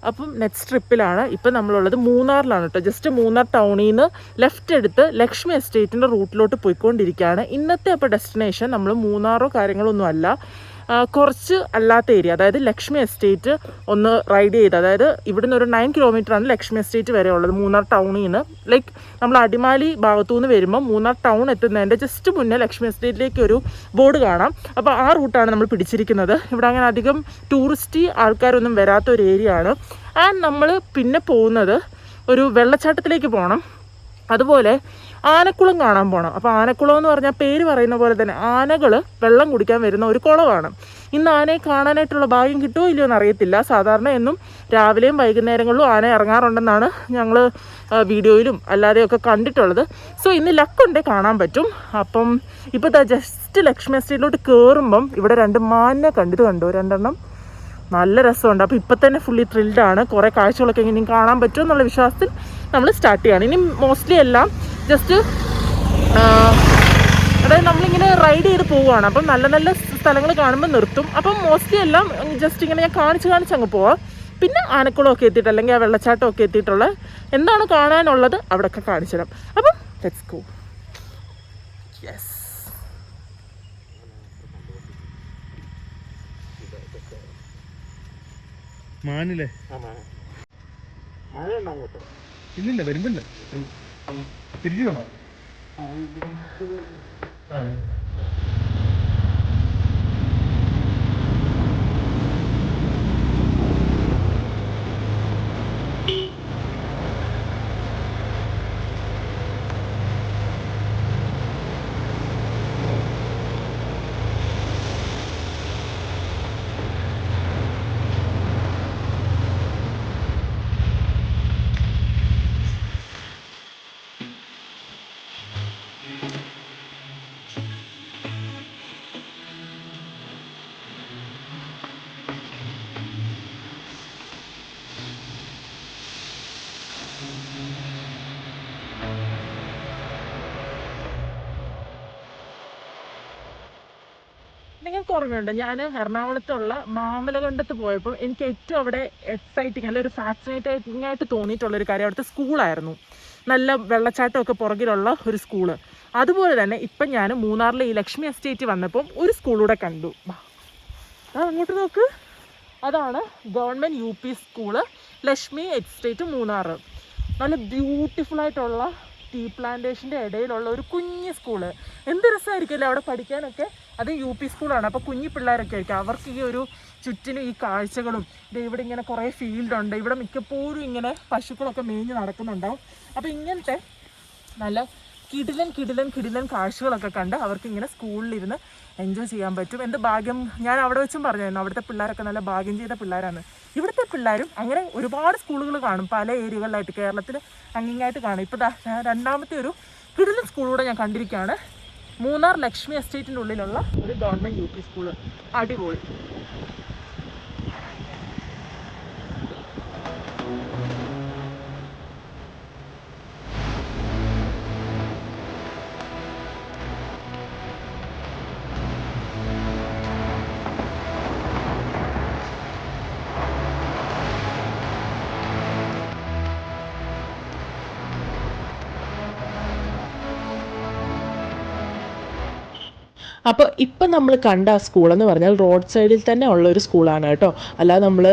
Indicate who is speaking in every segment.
Speaker 1: അപ്പം നെക്സ്റ്റ് ട്രിപ്പിലാണ് ഇപ്പം നമ്മളുള്ളത് മൂന്നാറിലാണ് കേട്ടോ. ജസ്റ്റ് മൂന്നാർ ടൗണിൽ നിന്ന് ലെഫ്റ്റ് എടുത്ത് ലക്ഷ്മി എസ്റ്റേറ്റിൻ്റെ റൂട്ടിലോട്ട് പോയിക്കൊണ്ടിരിക്കുകയാണ്. ഇന്നത്തെ അപ്പോൾ ഡെസ്റ്റിനേഷൻ നമ്മൾ മൂന്നാറോ കാര്യങ്ങളൊന്നും അല്ല, കുറച്ച് അല്ലാത്ത ഏരിയ, അതായത് ലക്ഷ്മി എസ്റ്റേറ്റ് ഒന്ന് റൈഡ് ചെയ്ത്, അതായത് ഇവിടുന്ന് ഒരു 9 കിലോമീറ്ററാണ് ലക്ഷ്മി എസ്റ്റേറ്റ് വരെ ഉള്ളത് മൂന്നാർ ടൗണിൽ നിന്ന്. ലൈക്ക് നമ്മൾ അടിമാലി ഭാഗത്തു നിന്ന് വരുമ്പോൾ മൂന്നാർ ടൗൺ എത്തുന്നതിൻ്റെ ജസ്റ്റ് മുന്നേ ലക്ഷ്മി എസ്റ്റേറ്റിലേക്ക് ഒരു ബോർഡ് കാണാം. അപ്പോൾ ആ റൂട്ടാണ് നമ്മൾ പിടിച്ചിരിക്കുന്നത്. ഇവിടെ അങ്ങനെ അധികം ടൂറിസ്റ്റ് ആൾക്കാരൊന്നും വരാത്ത ഒരു ഏരിയ ആണ്. ആൻഡ് നമ്മൾ പിന്നെ പോകുന്നത് ഒരു വെള്ളച്ചാട്ടത്തിലേക്ക് പോകണം, അതുപോലെ ആനക്കുളം കാണാൻ പോകണം. അപ്പോൾ ആനക്കുളം എന്ന് പറഞ്ഞാൽ പേര് പറയുന്ന പോലെ തന്നെ ആനകൾ വെള്ളം കുടിക്കാൻ വരുന്ന ഒരു കുളമാണ്. ഇന്ന് ആനയെ കാണാനായിട്ടുള്ള ഭാഗ്യം കിട്ടുമോ ഇല്ലയോ എന്നറിയത്തില്ല. സാധാരണ എന്നും രാവിലെയും വൈകുന്നേരങ്ങളിലും ആന ഇറങ്ങാറുണ്ടെന്നാണ് ഞങ്ങൾ വീഡിയോയിലും അല്ലാതെയൊക്കെ കണ്ടിട്ടുള്ളത്. സോ ഇന്ന് ലക്കുണ്ടേ കാണാൻ പറ്റും. അപ്പം ഇപ്പോൾ ജസ്റ്റ് ലക്ഷ്മി എസ്റ്റേറ്റിലോട്ട് കയറുമ്പം ഇവിടെ 2 മാനിനെ കണ്ടു, 2 നല്ല രസമുണ്ട്. അപ്പോൾ ഇപ്പം തന്നെ ഫുള്ളി ത്രില്ഡാണ്. കുറേ കാഴ്ചകളൊക്കെ ഇനിയും കാണാൻ പറ്റും എന്നുള്ള വിശ്വാസത്തിൽ നമ്മൾ സ്റ്റാർട്ട് ചെയ്യുകയാണ്. ഇനി മോസ്റ്റ്ലി എല്ലാം ജസ്റ്റ് അതായത് നമ്മളിങ്ങനെ റൈഡ് ചെയ്ത് പോവുകയാണ്. അപ്പം നല്ല നല്ല സ്ഥലങ്ങൾ കാണുമ്പോൾ നിർത്തും. അപ്പം മോസ്റ്റ്ലി എല്ലാം ജസ്റ്റ് ഇങ്ങനെ ഞാൻ കാണിച്ച് അങ്ങ് പോവാം. പിന്നെ ആനക്കുളമൊക്കെ എത്തിയിട്ട് അല്ലെങ്കിൽ ആ വെള്ളച്ചാട്ടമൊക്കെ എത്തിയിട്ടുള്ള എന്താണ് കാണാനുള്ളത് അവിടെയൊക്കെ കാണിച്ചു തരാം. അപ്പം ലെറ്റ്സ് ഗോ. യെസ്,
Speaker 2: മാനില്ലേ? ഇല്ലില്ല, വരുന്നില്ല. തിരിച്ചു വേണം.
Speaker 1: നിങ്ങൾക്ക് ഓർമ്മയുണ്ട്, ഞാൻ എറണാകുളത്തുള്ള മാമലകണ്ടത്ത് പോയപ്പോൾ എനിക്ക് ഏറ്റവും അവിടെ എക്സൈറ്റിങ് അല്ല ഒരു ഫാസിനേറ്റിംഗ് ആയിട്ട് തോന്നിയിട്ടുള്ളൊരു കാര്യം അവിടുത്തെ സ്കൂളായിരുന്നു. നല്ല വെള്ളച്ചാട്ടമൊക്കെ പുറകിലുള്ള ഒരു സ്കൂള്. അതുപോലെ തന്നെ ഇപ്പം ഞാൻ മൂന്നാറിലെ ഈ ലക്ഷ്മി എസ്റ്റേറ്റ് വന്നപ്പം ഒരു സ്കൂളൂടെ കണ്ടു. അങ്ങോട്ട് നോക്ക്, അതാണ് government UP school Lakshmi estate Munnar. നല്ല ബ്യൂട്ടിഫുള്ളായിട്ടുള്ള ടീ പ്ലാന്റേഷൻ്റെ ഇടയിലുള്ള ഒരു കുഞ്ഞ് സ്കൂള്. എന്ത് രസമായിരിക്കുമല്ലേ അവിടെ പഠിക്കാനൊക്കെ. അത് UP സ്കൂളാണ്. അപ്പോൾ കുഞ്ഞു പിള്ളേരൊക്കെ ആയിരിക്കും. അവർക്ക് ഈ ഒരു ചുറ്റിനും ഈ കാഴ്ചകളും ഇവിടെ ഇങ്ങനെ കുറേ ഫീൽഡുണ്ട്. ഇവിടെ മിക്കപ്പോഴും ഇങ്ങനെ പശുക്കളൊക്കെ മേഞ്ഞ് നടക്കുന്നുണ്ടാവും. അപ്പോൾ ഇങ്ങനത്തെ നല്ല കിടിലൻ കാഴ്ചകളൊക്കെ കണ്ട് അവർക്ക് ഇങ്ങനെ സ്കൂളിലിരുന്ന് എൻജോയ് ചെയ്യാൻ പറ്റും. എന്ത് ഭാഗ്യം. ഞാൻ അവിടെ വെച്ചും പറഞ്ഞായിരുന്നു അവിടുത്തെ പിള്ളേരൊക്കെ നല്ല ഭാഗ്യം ചെയ്ത പിള്ളേരാണ്. ഇവിടുത്തെ പിള്ളേരും അങ്ങനെ ഒരുപാട് സ്കൂളുകൾ കാണും പല ഏരിയകളിലായിട്ട്, കേരളത്തിൽ അങ്ങിങ്ങായിട്ട് കാണും. ഇപ്പോൾ രണ്ടാമത്തെ ഒരു കിടിലൻ സ്കൂളൂടെ ഞാൻ കണ്ടിരിക്കുകയാണ്. മൂന്നാർ ലക്ഷ്മി എസ്റ്റേറ്റിൻ്റെ ഉള്ളിലുള്ള ഒരു ഗവൺമെൻറ് UP സ്കൂള്. അടിപൊളി. അപ്പോൾ ഇപ്പം നമ്മൾ കണ്ട ആ സ്കൂളെന്ന് പറഞ്ഞാൽ റോഡ് സൈഡിൽ തന്നെ ഉള്ള ഒരു സ്കൂളാണ് കേട്ടോ. അല്ലാതെ നമ്മൾ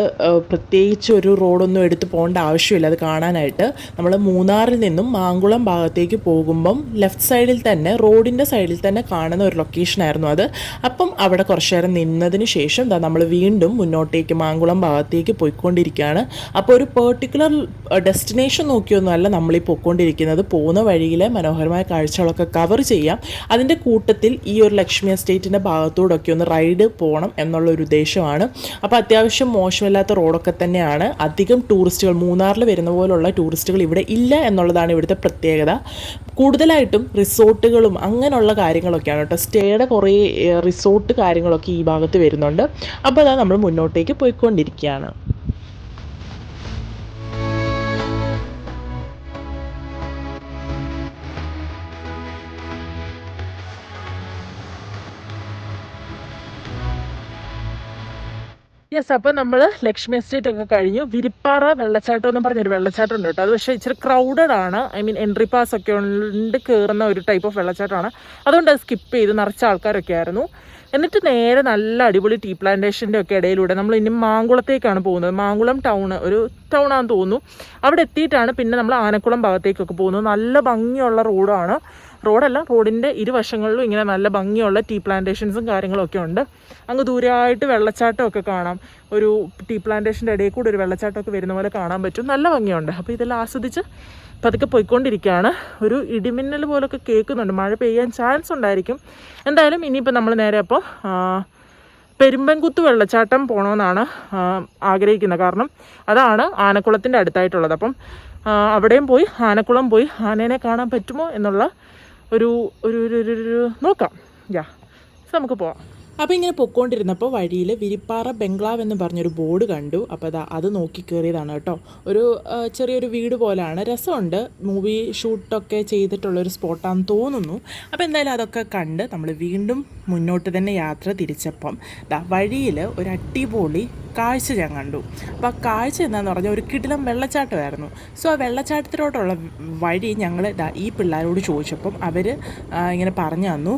Speaker 1: പ്രത്യേകിച്ച് ഒരു റോഡൊന്നും എടുത്ത് പോകേണ്ട ആവശ്യമില്ല അത് കാണാനായിട്ട്. നമ്മൾ മൂന്നാറിൽ നിന്നും മാങ്കുളം ഭാഗത്തേക്ക് പോകുമ്പം ലെഫ്റ്റ് സൈഡിൽ തന്നെ റോഡിൻ്റെ സൈഡിൽ തന്നെ കാണുന്ന ഒരു ലൊക്കേഷനായിരുന്നു അത്. അപ്പം അവിടെ കുറച്ച് നേരം നിന്നതിന് ശേഷം നമ്മൾ വീണ്ടും മുന്നോട്ടേക്ക് മാങ്കുളം ഭാഗത്തേക്ക് പോയിക്കൊണ്ടിരിക്കുകയാണ്. അപ്പോൾ ഒരു പെർട്ടിക്കുലർ ഡെസ്റ്റിനേഷൻ നോക്കിയൊന്നുമല്ല നമ്മളീ പോയിക്കൊണ്ടിരിക്കുന്നത്. പോകുന്ന വഴിയിലെ മനോഹരമായ കാഴ്ചകളൊക്കെ കവർ ചെയ്യാം. അതിൻ്റെ കൂട്ടത്തിൽ ഈ ഒരു ലക്ഷ്മി എസ്റ്റേറ്റിൻ്റെ ഭാഗത്തോടൊക്കെ ഒന്ന് റൈഡ് പോകണം എന്നുള്ളൊരു ഉദ്ദേശമാണ്. അപ്പോൾ അത്യാവശ്യം മോശമില്ലാത്ത റോഡൊക്കെ തന്നെയാണ്. അധികം ടൂറിസ്റ്റുകൾ മൂന്നാറിൽ വരുന്ന പോലുള്ള ടൂറിസ്റ്റുകൾ ഇവിടെ ഇല്ല എന്നുള്ളതാണ് ഇവിടുത്തെ പ്രത്യേകത. കൂടുതലായിട്ടും റിസോർട്ടുകളും അങ്ങനെയുള്ള കാര്യങ്ങളൊക്കെയാണ് കേട്ടോ. സ്റ്റേയുടെ കുറേ റിസോർട്ട് കാര്യങ്ങളൊക്കെ ഈ ഭാഗത്ത് വരുന്നുണ്ട്. അപ്പോൾ അതാ നമ്മൾ മുന്നോട്ടേക്ക് പോയിക്കൊണ്ടിരിക്കുകയാണ്. യെസ്, അപ്പോൾ നമ്മൾ ലക്ഷ്മി എസ്റ്റേറ്റ് ഒക്കെ കഴിഞ്ഞു. വിരിപ്പാറ വെള്ളച്ചാട്ടം എന്ന് പറഞ്ഞൊരു വെള്ളച്ചാട്ടം ഉണ്ട് കേട്ടോ. അത് പക്ഷേ ഇച്ചിരി ക്രൗഡഡ് ആണ്. ഐ മീൻ എൻട്രി പാസ് ഒക്കെ ഉണ്ട്, കയറുന്ന ഒരു ടൈപ്പ് ഓഫ് വെള്ളച്ചാട്ടമാണ്. അതുകൊണ്ട് അത് സ്കിപ്പ് ചെയ്ത് നിറച്ച ആൾക്കാരൊക്കെ ആയിരുന്നു. എന്നിട്ട് നേരെ നല്ല അടിപൊളി ടീ പ്ലാന്റേഷൻ്റെ ഒക്കെ ഇടയിലൂടെ നമ്മൾ ഇനി മാങ്കുളത്തേക്കാണ് പോകുന്നത്. മാങ്കുളം ഒരു ടൗണാണെന്ന് തോന്നുന്നു. അവിടെ എത്തിയിട്ടാണ് പിന്നെ നമ്മൾ ആനക്കുളം ഭാഗത്തേക്കൊക്കെ പോകുന്നത്. നല്ല ഭംഗിയുള്ള റോഡിൻ്റെ ഇരുവശങ്ങളിലും ഇങ്ങനെ നല്ല ഭംഗിയുള്ള ടീ പ്ലാന്റേഷൻസും കാര്യങ്ങളൊക്കെ ഉണ്ട്. അങ്ങ് ദൂരമായിട്ട് വെള്ളച്ചാട്ടമൊക്കെ കാണാം. ഒരു ടീ പ്ലാന്റേഷൻ്റെ ഇടയിൽ കൂടെ ഒരു വെള്ളച്ചാട്ടമൊക്കെ വരുന്ന പോലെ കാണാൻ പറ്റും. നല്ല ഭംഗിയുണ്ട്. അപ്പോൾ ഇതെല്ലാം ആസ്വദിച്ച് പതുക്കെ പോയിക്കൊണ്ടിരിക്കുകയാണ്. ഒരു ഇടിമിന്നൽ പോലൊക്കെ കേൾക്കുന്നുണ്ട്. മഴ പെയ്യാൻ ചാൻസ് ഉണ്ടായിരിക്കും. എന്തായാലും ഇനിയിപ്പോൾ നമ്മൾ നേരെ അപ്പോൾ പെരുമ്പൻകുത്ത് വെള്ളച്ചാട്ടം പോകണമെന്നാണ് ആഗ്രഹിക്കുന്നത്. കാരണം അതാണ് ആനക്കുളത്തിൻ്റെ അടുത്തായിട്ടുള്ളത്. അപ്പം അവിടെയും പോയി ആനക്കുളം പോയി ആനേനെ കാണാൻ പറ്റുമോ എന്നുള്ള ഒരു നോക്കാം. നമുക്ക് പോവാം. അപ്പോൾ ഇങ്ങനെ പൊയ്ക്കൊണ്ടിരുന്നപ്പോൾ വഴിയിൽ വിരിപ്പാറ ബംഗ്ലാവ് എന്ന് പറഞ്ഞൊരു ബോർഡ് കണ്ടു. അപ്പോൾ അത് നോക്കി കയറിയതാണ് കേട്ടോ. ഒരു ചെറിയൊരു വീട് പോലെയാണ്. രസമുണ്ട്. മൂവി ഷൂട്ടൊക്കെ ചെയ്തിട്ടുള്ളൊരു സ്പോട്ടാണെന്ന് തോന്നുന്നു. അപ്പോൾ എന്തായാലും അതൊക്കെ കണ്ട് നമ്മൾ വീണ്ടും മുന്നോട്ട് തന്നെ യാത്ര തിരിച്ചപ്പം വഴിയിൽ ഒരു അടിപൊളി കാഴ്ച ഞാൻ കണ്ടു. അപ്പോൾ ആ കാഴ്ച എന്താണെന്ന് പറഞ്ഞാൽ ഒരു കിടിലം വെള്ളച്ചാട്ടമായിരുന്നു. സോ ആ വെള്ളച്ചാട്ടത്തിലോട്ടുള്ള വഴി ഞങ്ങൾ ഈ പിള്ളേരോട് ചോദിച്ചപ്പം അവർ ഇങ്ങനെ പറഞ്ഞു തന്നു,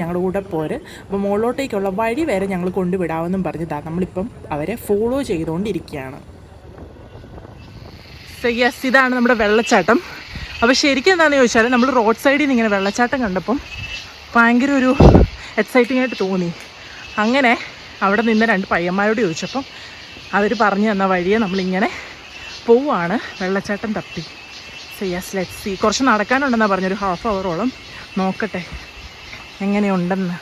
Speaker 1: ഞങ്ങളുടെ കൂടെ പോര്, അപ്പോൾ മുകളിലോട്ടേക്കുള്ള വഴി വരെ ഞങ്ങൾ കൊണ്ടുവിടാമെന്നും പറഞ്ഞ് നമ്മളിപ്പം അവരെ ഫോളോ ചെയ്തുകൊണ്ടിരിക്കുകയാണ്. യെസ്, ഇതാണ് നമ്മുടെ വെള്ളച്ചാട്ടം. അപ്പോൾ ശരിക്കും എന്താണെന്ന് ചോദിച്ചാൽ നമ്മൾ റോഡ് സൈഡിൽ നിന്ന് ഇങ്ങനെ വെള്ളച്ചാട്ടം കണ്ടപ്പം ഭയങ്കര ഒരു എക്സൈറ്റിംഗ് ആയിട്ട് തോന്നി. അങ്ങനെ അവിടെ നിന്ന് 2 പയ്യന്മാരോട് ചോദിച്ചപ്പം അവർ പറഞ്ഞു തന്ന വഴിയെ നമ്മളിങ്ങനെ പോവുകയാണ് വെള്ളച്ചാട്ടം തപ്പി. Yes, let's see. കുറച്ച് നടക്കാനുണ്ടെന്നാണ് പറഞ്ഞൊരു ഹാഫ് അവറോളം. നോക്കട്ടെ എങ്ങനെയുണ്ടെന്ന്.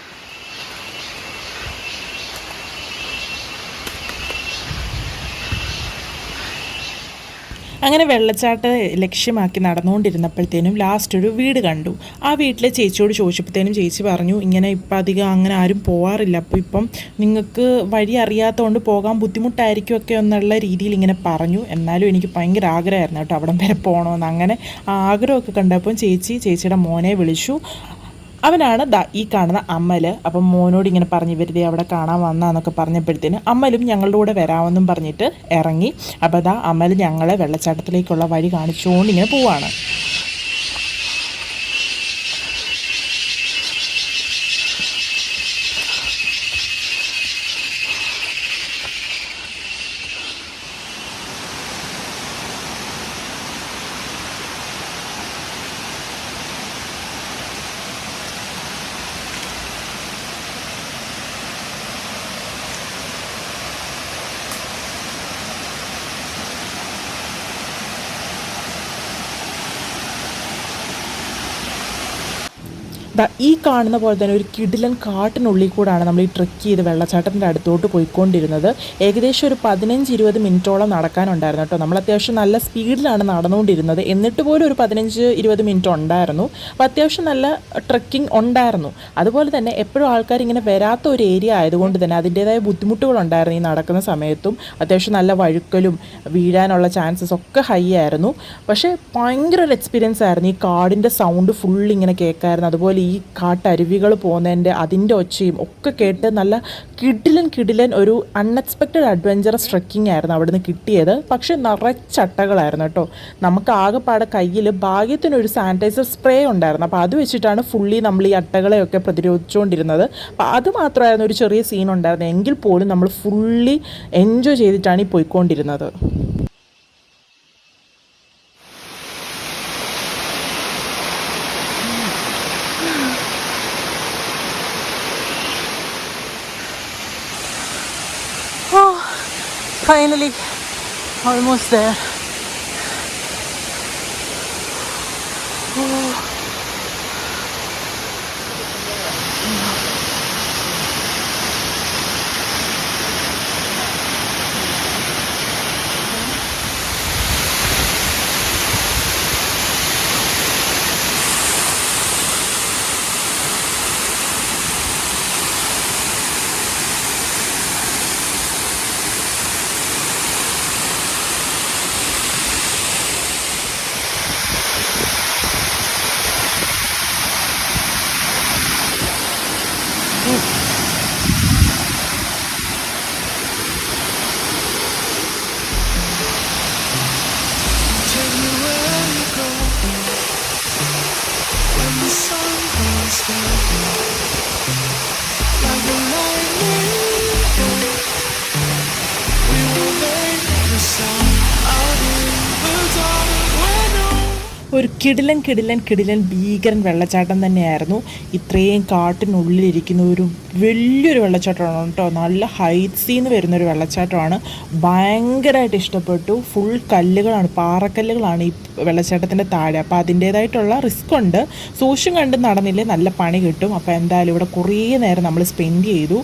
Speaker 1: അങ്ങനെ വെള്ളച്ചാട്ടം ലക്ഷ്യമാക്കി നടന്നുകൊണ്ടിരുന്നപ്പോഴത്തേനും ലാസ്റ്റ് ഒരു വീട് കണ്ടു. ആ വീട്ടിലെ ചേച്ചിയോട് ചോദിച്ചപ്പോഴത്തേനും ചേച്ചി പറഞ്ഞു, ഇങ്ങനെ ഇപ്പം അധികം അങ്ങനെ ആരും പോകാറില്ല, അപ്പോൾ ഇപ്പം നിങ്ങൾക്ക് വഴി അറിയാത്തതുകൊണ്ട് പോകാൻ ബുദ്ധിമുട്ടായിരിക്കുമൊക്കെ എന്നുള്ള രീതിയിൽ ഇങ്ങനെ പറഞ്ഞു. എന്നാലും എനിക്ക് ഭയങ്കര ആഗ്രഹമായിരുന്നു കേട്ടോ അവിടം വരെ പോകണമെന്ന്. അങ്ങനെ ആ ആഗ്രഹമൊക്കെ കണ്ടപ്പം ചേച്ചിയുടെ മോനെ വിളിച്ചു. അവനാണ് ഈ കാണുന്ന അമൽ. അപ്പം മോനോട് ഇങ്ങനെ പറഞ്ഞ് വെറുതെ അവിടെ കാണാൻ വന്നാന്നൊക്കെ പറഞ്ഞപ്പോഴത്തേന് അമലും ഞങ്ങളുടെ കൂടെ വരാമെന്നും പറഞ്ഞിട്ട് ഇറങ്ങി. അപ്പോൾ അമൽ ഞങ്ങളെ വെള്ളച്ചാട്ടത്തിലേക്കുള്ള വഴി കാണിച്ചുകൊണ്ട് ഇങ്ങനെ പോവാണ്. ഈ കാണുന്ന പോലെ തന്നെ ഒരു കിടിലൻ കാട്ടിനുള്ളിൽ കൂടാണ് നമ്മൾ ഈ ട്രെക്ക് ചെയ്ത് വെള്ളച്ചാട്ടത്തിൻ്റെ അടുത്തോട്ട് പോയിക്കൊണ്ടിരുന്നത്. ഏകദേശം ഒരു 15-20 മിനിറ്റോളം നടക്കാനുണ്ടായിരുന്നു കേട്ടോ. നമ്മൾ അത്യാവശ്യം നല്ല സ്പീഡിലാണ് നടന്നുകൊണ്ടിരുന്നത്. എന്നിട്ട് പോലും ഒരു 15-20 മിനിറ്റ് ഉണ്ടായിരുന്നു. അപ്പോൾ അത്യാവശ്യം നല്ല ട്രെക്കിംഗ് ഉണ്ടായിരുന്നു. അതുപോലെ തന്നെ എപ്പോഴും ആൾക്കാർ ഇങ്ങനെ വരാത്ത ഒരു ഏരിയ ആയതുകൊണ്ട് തന്നെ അതിൻ്റേതായ ബുദ്ധിമുട്ടുകളുണ്ടായിരുന്നു ഈ നടക്കുന്ന സമയത്തും. അത്യാവശ്യം നല്ല വഴുക്കലും വീഴാനുള്ള ചാൻസസ് ഒക്കെ ഹൈ ആയിരുന്നു. പക്ഷേ ഭയങ്കര ഒരു എക്സ്പീരിയൻസ് ആയിരുന്നു. ഈ കാടിൻ്റെ സൗണ്ട് ഫുള്ള് ഇങ്ങനെ കേൾക്കായിരുന്നു. അതുപോലെ ഈ കാട്ടരുവികൾ പോകുന്നതിൻ്റെ അതിൻ്റെ ഒച്ചയും ഒക്കെ കേട്ട് നല്ല കിടിലൻ ഒരു അൺഎക്സ്പെക്റ്റഡ് അഡ്വഞ്ചറസ് ട്രെക്കിംഗ് ആയിരുന്നു അവിടുന്ന് കിട്ടിയത്. പക്ഷേ നിറച്ചട്ടകളായിരുന്നു കേട്ടോ. നമുക്ക് ആകെപ്പാടെ കയ്യിൽ ഭാഗ്യത്തിനൊരു സാനിറ്റൈസർ സ്പ്രേ ഉണ്ടായിരുന്നു. അപ്പോൾ അത് വെച്ചിട്ടാണ് ഫുള്ളി നമ്മൾ ഈ അട്ടകളെയൊക്കെ പ്രതിരോധിച്ചുകൊണ്ടിരുന്നത്. അപ്പോൾ അത് മാത്രമായിരുന്നു ഒരു ചെറിയ സീൻ ഉണ്ടായിരുന്നത്. എങ്കിൽ പോലും നമ്മൾ ഫുള്ളി എൻജോയ് ചെയ്തിട്ടാണ് ഈ പോയിക്കൊണ്ടിരുന്നത്. Finally, almost there. ഒരു കിടിലൻ ഭീകരൻ വെള്ളച്ചാട്ടം തന്നെയായിരുന്നു. ഇത്രയും കാട്ടിനുള്ളിലിരിക്കുന്ന ഒരു വലിയൊരു വെള്ളച്ചാട്ടമാണ് കേട്ടോ. നല്ല ഹൈറ്റ്സിൽ നിന്ന് വരുന്നൊരു വെള്ളച്ചാട്ടമാണ്. ഭയങ്കരമായിട്ട് ഇഷ്ടപ്പെട്ടു. ഫുൾ കല്ലുകളാണ്, പാറക്കല്ലുകളാണ് ഈ വെള്ളച്ചാട്ടത്തിൻ്റെ താഴെ. അപ്പോൾ അതിൻ്റേതായിട്ടുള്ള റിസ്ക് ഉണ്ട്. സൂക്ഷ്യം കണ്ട് നടന്നില്ലേ നല്ല പണി കിട്ടും. അപ്പോൾ എന്തായാലും ഇവിടെ കുറേ നേരം നമ്മൾ സ്പെൻഡ് ചെയ്തു.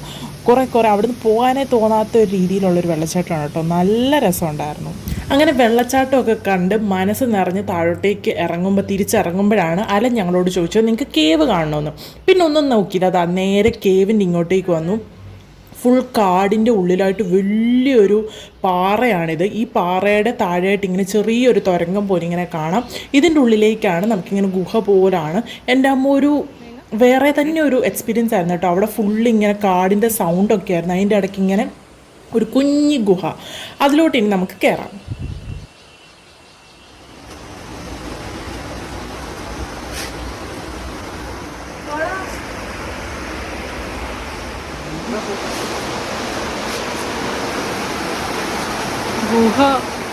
Speaker 1: കുറേ അവിടുന്ന് പോകാനേ തോന്നാത്ത ഒരു രീതിയിലുള്ളൊരു വെള്ളച്ചാട്ടമാണ് കേട്ടോ. നല്ല രസമുണ്ടായിരുന്നു. അങ്ങനെ വെള്ളച്ചാട്ടമൊക്കെ കണ്ട് മനസ്സ് നിറഞ്ഞ് താഴോട്ടേക്ക് തിരിച്ചിറങ്ങുമ്പോഴാണ് അലൻ ഞങ്ങളോട് ചോദിച്ചത് നിങ്ങൾക്ക് കേവ് കാണണമെന്ന്. പിന്നെ ഒന്നും നോക്കിയില്ല, അതാ നേരെ കേവിൻ്റെ ഇങ്ങോട്ടേക്ക് വന്നു. ഫുൾ കാടിൻ്റെ ഉള്ളിലായിട്ട് വലിയൊരു പാറയാണിത്. ഈ പാറയുടെ താഴെയായിട്ട് ഇങ്ങനെ ചെറിയൊരു തുരങ്കം പോലെ ഇങ്ങനെ കാണാം. ഇതിൻ്റെ ഉള്ളിലേക്കാണ് നമുക്കിങ്ങനെ ഗുഹ പോലാണ്. എൻ്റെ അമ്മ ഒരു വേറെ തന്നെ ഒരു എക്സ്പീരിയൻസ് ആയിരുന്നു കേട്ടോ. അവിടെ ഫുള്ളിങ്ങനെ കാടിൻ്റെ സൗണ്ടൊക്കെ ആയിരുന്നു. അതിൻ്റെ ഇടയ്ക്ക് ഇങ്ങനെ ഒരു കുഞ്ഞി ഗുഹ, അതിലോട്ട് ഇനി നമുക്ക് കയറാം.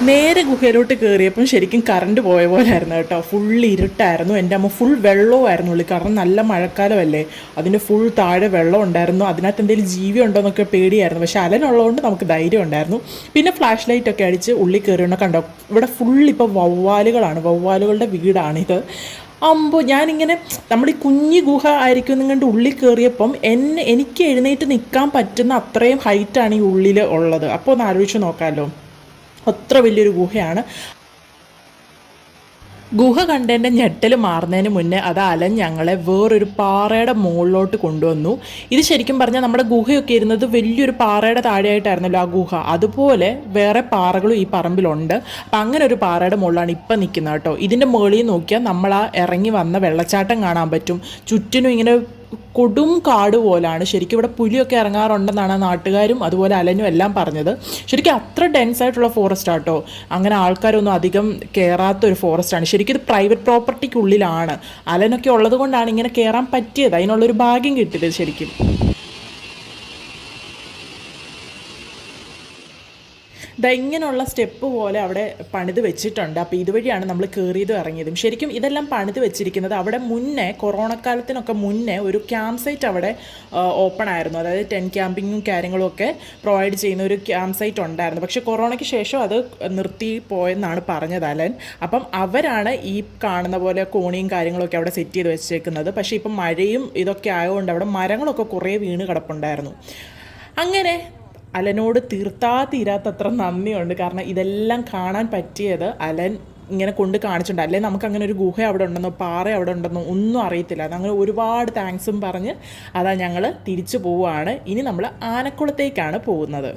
Speaker 1: നേരെ ഗുഹയിലോട്ട് കയറിയപ്പം ശരിക്കും കറണ്ട് പോയ പോലെ ആയിരുന്നു കേട്ടോ. ഫുൾ ഇരുട്ടായിരുന്നു. എൻ്റെ അമ്മ ഫുൾ വെള്ളമായിരുന്നു ഉള്ളി, കാരണം നല്ല മഴക്കാലമല്ലേ. അതിൻ്റെ ഫുൾ താഴെ വെള്ളം ഉണ്ടായിരുന്നു. അതിനകത്ത് എന്തെങ്കിലും ജീവി ഉണ്ടോ എന്നൊക്കെ പേടിയായിരുന്നു. പക്ഷേ അലനുള്ളതുകൊണ്ട് നമുക്ക് ധൈര്യം ഉണ്ടായിരുന്നു. പിന്നെ ഫ്ലാഷ് ലൈറ്റൊക്കെ അടിച്ച് ഉള്ളിൽ കയറിയോണ്ട് കണ്ടോ, ഇവിടെ ഫുൾ ഇപ്പോൾ വവ്വാലുകളുടെ വീടാണിത്. ഞാനിങ്ങനെ നമ്മൾ ഈ കുഞ്ഞി ഗുഹ ആയിരിക്കും എന്നുകൊണ്ട് ഉള്ളിൽ കയറിയപ്പം എനിക്ക് എഴുന്നേറ്റ് നിൽക്കാൻ പറ്റുന്ന അത്രയും ഹൈറ്റാണ് ഈ ഉള്ളിൽ ഉള്ളത്. അപ്പോൾ ഒന്ന് ആലോചിച്ച് നോക്കാമല്ലോ, അത്ര വലിയൊരു ഗുഹയാണ്. ഗുഹ കണ്ടതിൻ്റെ ഞെട്ടൽ മാറുന്നതിന് മുന്നേ അത് അലൻ ഞങ്ങളെ വേറൊരു പാറയുടെ മുകളിലോട്ട് കൊണ്ടുവന്നു. ഇത് ശരിക്കും പറഞ്ഞാൽ നമ്മുടെ ഗുഹയൊക്കെ ഇരുന്നത് വലിയൊരു പാറയുടെ താഴെയായിട്ടായിരുന്നല്ലോ ആ ഗുഹ. അതുപോലെ വേറെ പാറകളും ഈ പറമ്പിലുണ്ട്. അപ്പം അങ്ങനെ ഒരു പാറയുടെ മുകളിലാണ് ഇപ്പം നിൽക്കുന്നത് കേട്ടോ. ഇതിൻ്റെ മുകളിൽ നോക്കിയാൽ നമ്മൾ ആ ഇറങ്ങി വന്ന വെള്ളച്ചാട്ടം കാണാൻ പറ്റും. ചുറ്റിനും ഇങ്ങനെ കൊടും കാട് പോലാണ്. ശരിക്കും ഇവിടെ പുലിയൊക്കെ ഇറങ്ങാറുണ്ടെന്നാണ് നാട്ടുകാരും അതുപോലെ അലനും എല്ലാം പറഞ്ഞത്. ശരിക്കും അത്ര ഡെൻസ് ആയിട്ടുള്ള ഫോറസ്റ്റ് ആട്ടോ. അങ്ങനെ ആൾക്കാരൊന്നും അധികം കയറാത്തൊരു ഫോറസ്റ്റാണ്. ശരിക്കും ഇത് പ്രൈവറ്റ് പ്രോപ്പർട്ടിക്കുള്ളിലാണ്. അലനൊക്കെ ഉള്ളത് കൊണ്ടാണ് ഇങ്ങനെ കയറാൻ പറ്റിയത്. അതിനുള്ളൊരു ഭാഗ്യം കിട്ടിയത് ശരിക്കും. ഇങ്ങനെയുള്ള സ്റ്റെപ്പ് പോലെ അവിടെ പണിത് വെച്ചിട്ടുണ്ട്. അപ്പോൾ ഇതുവഴിയാണ് നമ്മൾ കയറിയതും ഇറങ്ങിയതും. ശരിക്കും ഇതെല്ലാം പണിത് വെച്ചിരിക്കുന്നത് അവിടെ മുന്നേ, കൊറോണക്കാലത്തിനൊക്കെ മുന്നേ ഒരു ക്യാമ്പ് സൈറ്റ് അവിടെ ഓപ്പൺ ആയിരുന്നു. അതായത് ടെൻറ്റ് ക്യാമ്പിങ്ങും കാര്യങ്ങളും ഒക്കെ പ്രൊവൈഡ് ചെയ്യുന്ന ഒരു ക്യാമ്പ് സൈറ്റ് ഉണ്ടായിരുന്നു. പക്ഷേ കൊറോണയ്ക്ക് ശേഷം അത് നിർത്തി പോയെന്നാണ് പറഞ്ഞത് അലൻ. അപ്പം അവരാണ് ഈ കാണുന്ന പോലെ കോണിയും കാര്യങ്ങളൊക്കെ അവിടെ സെറ്റ് ചെയ്ത് വെച്ചേക്കുന്നത്. പക്ഷേ ഇപ്പം മഴയും ഇതൊക്കെ ആയതുകൊണ്ട് അവിടെ മരങ്ങളൊക്കെ കുറേ വീണ് കിടപ്പുണ്ടായിരുന്നു. അങ്ങനെ അലനോട് തീരാത്തത്ര നന്ദിയുണ്ട്. കാരണം ഇതെല്ലാം കാണാൻ പറ്റിയത് അലൻ ഇങ്ങനെ കൊണ്ട് കാണിച്ചിട്ടുണ്ട്. അല്ലെങ്കിൽ നമുക്ക് അങ്ങനെ ഒരു ഗുഹ അവിടെ ഉണ്ടെന്നോ പാറ അവിടെ ഉണ്ടെന്നോ ഒന്നും അറിയത്തില്ല. അങ്ങനെ ഒരുപാട് താങ്ക്സും പറഞ്ഞ് അതാ ഞങ്ങൾ തിരിച്ചു പോവുകയാണ്. ഇനി നമ്മൾ ആനക്കുളത്തേക്കാണ് പോകുന്നത്.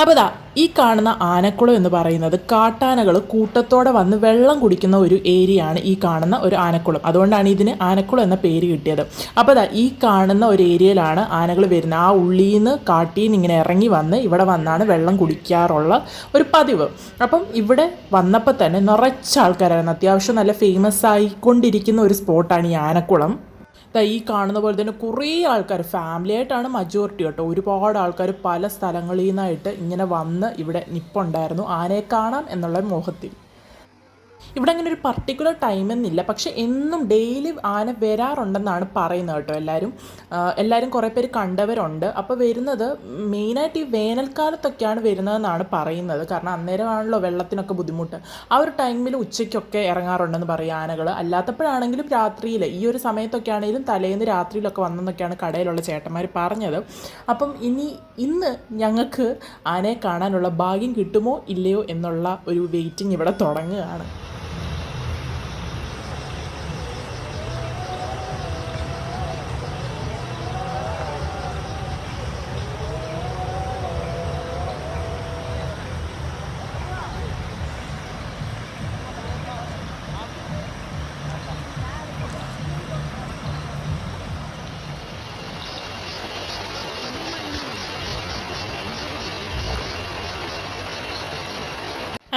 Speaker 1: അപ്പോൾ ഈ കാണുന്ന ആനക്കുളം എന്ന് പറയുന്നത് കാട്ടാനകൾ കൂട്ടത്തോടെ വന്ന് വെള്ളം കുടിക്കുന്ന ഒരു ഏരിയയാണ് ഈ കാണുന്ന ഒരു ആനക്കുളം. അതുകൊണ്ടാണ് ഇതിന് ആനക്കുളം എന്ന പേര് കിട്ടിയത്. അപ്പോൾ ഈ കാണുന്ന ഒരു ഏരിയയിലാണ് ആനകൾ വരുന്നത്. ആ ഉള്ളിൽ നിന്ന് കാട്ടിൽ നിന്ന് ഇങ്ങനെ ഇറങ്ങി വന്ന് ഇവിടെ വന്നാണ് വെള്ളം കുടിക്കാറുള്ള ഒരു പതിവ്. അപ്പം ഇവിടെ വന്നപ്പോൾ തന്നെ നിറച്ച ആൾക്കാരായിരുന്നു. അത്യാവശ്യം നല്ല ഫേമസ് ആയിക്കൊണ്ടിരിക്കുന്ന ഒരു സ്പോട്ടാണ് ഈ ആനക്കുളം. ഈ കാണുന്ന പോലെ തന്നെ കുറേ ആൾക്കാർ ഫാമിലി ആയിട്ടാണ് മജോറിറ്റി കേട്ടോ. ഒരുപാട് ആൾക്കാർ പല സ്ഥലങ്ങളിൽ നിന്നായിട്ട് ഇങ്ങനെ വന്ന് ഇവിടെ നിപ്പുണ്ടായിരുന്നു ആനയെ കാണാം എന്നുള്ള മോഹത്തിൽ. ഇവിടെ അങ്ങനെ ഒരു പർട്ടിക്കുലർ ടൈം എന്നില്ല, പക്ഷെ എന്നും ഡെയിലി ആന വരാറുണ്ടെന്നാണ് പറയുന്നത് കേട്ടോ. എല്ലാവരും കുറേ പേര് കണ്ടവരുണ്ട്. അപ്പോൾ വരുന്നത് മെയിനായിട്ട് ഈ വേനൽക്കാലത്തൊക്കെയാണ് വരുന്നതെന്നാണ് പറയുന്നത്. കാരണം അന്നേരമാണല്ലോ വെള്ളത്തിനൊക്കെ ബുദ്ധിമുട്ട്. ആ ഒരു ടൈമിൽ ഉച്ചയ്ക്കൊക്കെ ഇറങ്ങാറുണ്ടെന്ന് പറയും ആനകൾ. അല്ലാത്തപ്പോഴാണെങ്കിലും രാത്രിയിൽ, ഈ ഒരു സമയത്തൊക്കെ ആണെങ്കിലും തലേന്ന് രാത്രിയിലൊക്കെ വന്നെന്നൊക്കെയാണ് കടയിലുള്ള ചേട്ടന്മാർ പറഞ്ഞത്. അപ്പം ഇന്ന് ഞങ്ങൾക്ക് ആനയെ കാണാനുള്ള ഭാഗ്യം കിട്ടുമോ ഇല്ലയോ എന്നുള്ള ഒരു വെയിറ്റിംഗ് ഇവിടെ തുടങ്ങുകയാണ്.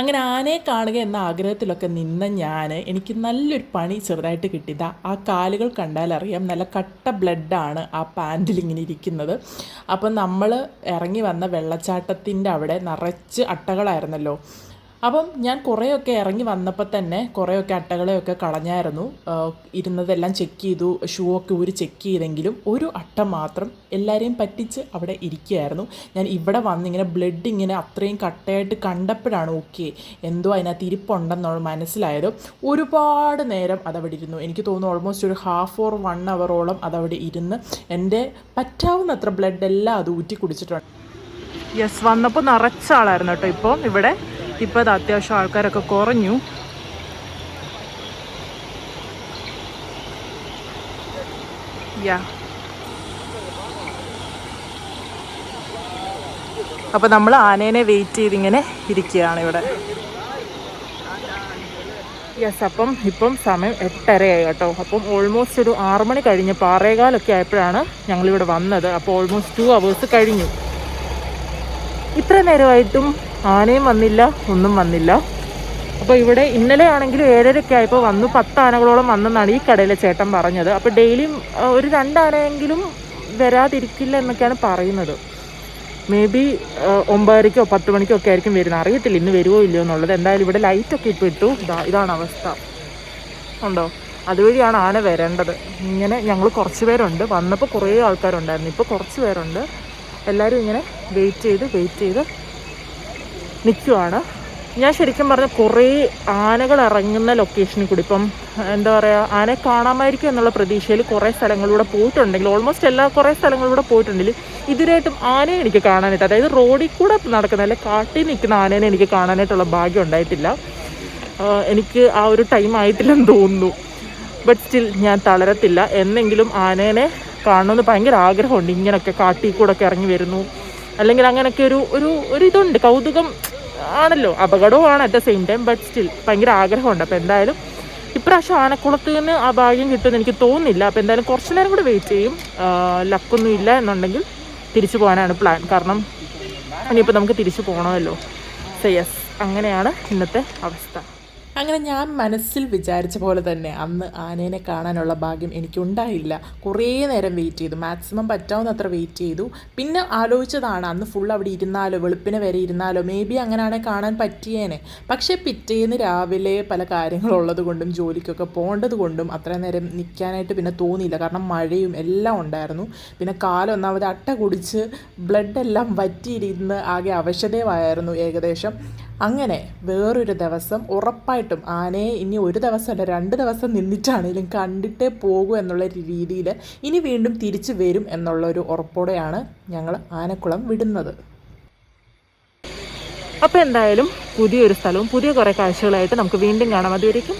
Speaker 1: അങ്ങനെ ആനയെ കാണുക എന്ന ആഗ്രഹത്തിലൊക്കെ നിന്ന എനിക്ക് നല്ലൊരു പണി ചെറുതായിട്ട് കിട്ടിയതാ. ആ കാലുകൾ കണ്ടാൽ അറിയാം, നല്ല കട്ട ബ്ലഡാണ് ആ പാൻറ്റിൽ ഇങ്ങനെ ഇരിക്കുന്നത്. അപ്പം നമ്മൾ ഇറങ്ങി വന്ന വെള്ളച്ചാട്ടത്തിൻ്റെ അവിടെ നിറച്ച് അട്ടകളായിരുന്നല്ലോ. അപ്പം ഞാൻ കുറേയൊക്കെ ഇറങ്ങി വന്നപ്പോൾ തന്നെ കുറേയൊക്കെ അട്ടകളെയൊക്കെ കളഞ്ഞായിരുന്നു. ഇരുന്നതെല്ലാം ചെക്ക് ചെയ്തു, ഷൂ ഒക്കെ ഊരി ചെക്ക് ചെയ്തെങ്കിലും ഒരു അട്ട മാത്രം എല്ലാവരെയും പറ്റിച്ച് അവിടെ ഇരിക്കുകയായിരുന്നു. ഞാൻ ഇവിടെ വന്നിങ്ങനെ ബ്ലഡ് ഇങ്ങനെ അത്രയും കട്ടയായിട്ട് കണ്ടപ്പോഴാണ് ഓക്കെ എന്തോ അതിനകത്ത് ഇരിപ്പുണ്ടെന്നുള്ള മനസ്സിലായത്. ഒരുപാട് നേരം അതവിടെ ഇരുന്നു. എനിക്ക് തോന്നുന്നു ഓൾമോസ്റ്റ് ഒരു 1/2 അവറോളം അതവിടെ ഇരുന്ന് എൻ്റെ പറ്റാവുന്നത്ര ബ്ലഡ് എല്ലാം അത് ഊറ്റി കുടിച്ചിട്ടുണ്ട്. യെസ്, വന്നപ്പോൾ നിറച്ച ആളായിരുന്നു കേട്ടോ. ഇപ്പോൾ അത് അത്യാവശ്യം ആൾക്കാരൊക്കെ കുറഞ്ഞു. അപ്പോൾ നമ്മൾ ആനേനെ വെയിറ്റ് ചെയ്തിങ്ങനെ ഇരിക്കുകയാണ് ഇവിടെ. യെസ്, ഇപ്പം സമയം 8:30 കേട്ടോ. അപ്പം ഓൾമോസ്റ്റ് ഒരു 6 മണി കഴിഞ്ഞ് 6:15 ആയപ്പോഴാണ് ഞങ്ങളിവിടെ വന്നത്. അപ്പോൾ ഓൾമോസ്റ്റ് 2 hours കഴിഞ്ഞു. ഇത്ര നേരമായിട്ടും ആനയും വന്നില്ല, ഒന്നും വന്നില്ല. അപ്പോൾ ഇവിടെ ഇന്നലെ ആണെങ്കിൽ 7:30 ആയപ്പോൾ വന്നു. 10 ആനകളോളം വന്നെന്നാണ് ഈ കടയിലെ ചേട്ടൻ പറഞ്ഞത്. അപ്പോൾ ഡെയിലിയും ഒരു 2 ആനയെങ്കിലും വരാതിരിക്കില്ല എന്നൊക്കെയാണ് പറയുന്നത്. മേ ബി 9:30 10 മണിക്കോ ഒക്കെ ആയിരിക്കും വരുന്നത്. അറിയത്തില്ല ഇന്ന് വരുമോ ഇല്ലയോ എന്നുള്ളത്. എന്തായാലും ഇവിടെ ലൈറ്റൊക്കെ ഇപ്പോൾ ഇട്ടു. ഇതാണ് അവസ്ഥ, ഉണ്ടോ? അതുവഴിയാണ് ആന വരേണ്ടത്. ഇങ്ങനെ ഞങ്ങൾ കുറച്ച് പേരുണ്ട്. വന്നപ്പോൾ കുറേ ആൾക്കാരുണ്ടായിരുന്നു, ഇപ്പോൾ കുറച്ച് പേരുണ്ട്. എല്ലാവരും ഇങ്ങനെ വെയിറ്റ് ചെയ്ത് നിൽക്കുവാണ്. ഞാൻ ശരിക്കും പറഞ്ഞാൽ കുറേ ആനകൾ ഇറങ്ങുന്ന ലൊക്കേഷനിൽ കൂടി ഇപ്പം എന്താ പറയുക, ആനയെ കാണാമായിരിക്കും എന്നുള്ള പ്രതീക്ഷയിൽ കുറേ സ്ഥലങ്ങളിലൂടെ പോയിട്ടുണ്ടെങ്കിൽ, ഓൾമോസ്റ്റ് കുറേ സ്ഥലങ്ങളിലൂടെ പോയിട്ടുണ്ടെങ്കിൽ ഇതുവരെയായിട്ടും ആനയെ എനിക്ക് കാണാനായിട്ട്, അതായത് റോഡിൽ കൂടെ നടക്കുന്ന അല്ലെ കാട്ടിൽ നിൽക്കുന്ന ആനേനെ എനിക്ക് കാണാനായിട്ടുള്ള ഭാഗ്യം ഉണ്ടായിട്ടില്ല. എനിക്ക് ആ ഒരു ടൈം ആയിട്ടില്ലെന്ന് തോന്നുന്നു. ബട്ട് സ്റ്റിൽ ഞാൻ തളരത്തില്ല. എന്നെങ്കിലും ആനേനെ കാണണമെന്ന് ഭയങ്കര ആഗ്രഹമുണ്ട്. ഇങ്ങനെയൊക്കെ കാട്ടിൽ കൂടെ ഒക്കെ ഇറങ്ങി വരുന്നു, അല്ലെങ്കിൽ അങ്ങനെയൊക്കെ ഒരു ഇതുണ്ട്, കൗതുകം ആണല്ലോ, അപകടവുമാണ് at the same time. But still ഭയങ്കര ആഗ്രഹമുണ്ട്. അപ്പോൾ എന്തായാലും ഇപ്രാവശ്യം ആനക്കുളത്ത് നിന്ന് ആ ഭാഗ്യം കിട്ടുമെന്ന് എനിക്ക് തോന്നുന്നില്ല. അപ്പോൾ എന്തായാലും കുറച്ച് നേരം കൂടെ വെയിറ്റ് ചെയ്യും. ലക്കൊന്നും ഇല്ല എന്നുണ്ടെങ്കിൽ തിരിച്ചു പോകാനാണ് പ്ലാൻ. കാരണം ഇനിയിപ്പോൾ നമുക്ക് തിരിച്ചു പോകണമല്ലോ. സോ യെസ്, അങ്ങനെയാണ് ഇന്നത്തെ അവസ്ഥ. അങ്ങനെ ഞാൻ മനസ്സിൽ വിചാരിച്ച പോലെ തന്നെ അന്ന് ആനേനെ കാണാനുള്ള ഭാഗ്യം എനിക്കുണ്ടായില്ല. കുറേ നേരം വെയിറ്റ് ചെയ്തു, മാക്സിമം പറ്റാവുന്നത്ര വെയിറ്റ് ചെയ്തു. പിന്നെ ആലോചിച്ചതാണ് അന്ന് ഫുൾ അവിടെ ഇരുന്നാലോ, വെളുപ്പിനെ വരെ ഇരുന്നാലോ, മേ ബി അങ്ങനെയാണെങ്കിൽ കാണാൻ പറ്റിയേനെ. പക്ഷേ പിറ്റേന്ന് രാവിലെ പല കാര്യങ്ങളുള്ളത് കൊണ്ടും ജോലിക്കൊക്കെ പോകേണ്ടത് കൊണ്ടും അത്രയും നേരം നിൽക്കാനായിട്ട് പിന്നെ തോന്നിയില്ല. കാരണം മഴയും എല്ലാം ഉണ്ടായിരുന്നു. പിന്നെ കാലൊന്നാമത് അട്ട കുടിച്ച് ബ്ലഡെല്ലാം വറ്റിയിരുന്ന് ആകെ അവശതയായിരുന്നു ഏകദേശം. അങ്ങനെ വേറൊരു ദിവസം ഉറപ്പായിട്ടും ആനയെ ഇനി ഒരു ദിവസമല്ല 2 ദിവസം നിന്നിട്ടാണെങ്കിലും കണ്ടിട്ടേ പോകൂ എന്നുള്ള രീതിയിൽ ഇനി വീണ്ടും തിരിച്ചു വരും എന്നുള്ളൊരു ഉറപ്പോടെയാണ് ഞങ്ങൾ ആനക്കുളം വിടുന്നത്. അപ്പോൾ എന്തായാലും പുതിയൊരു സ്ഥലവും പുതിയ കുറേ കാഴ്ചകളായിട്ട് നമുക്ക് വീണ്ടും കാണാം. അതുവരേക്കും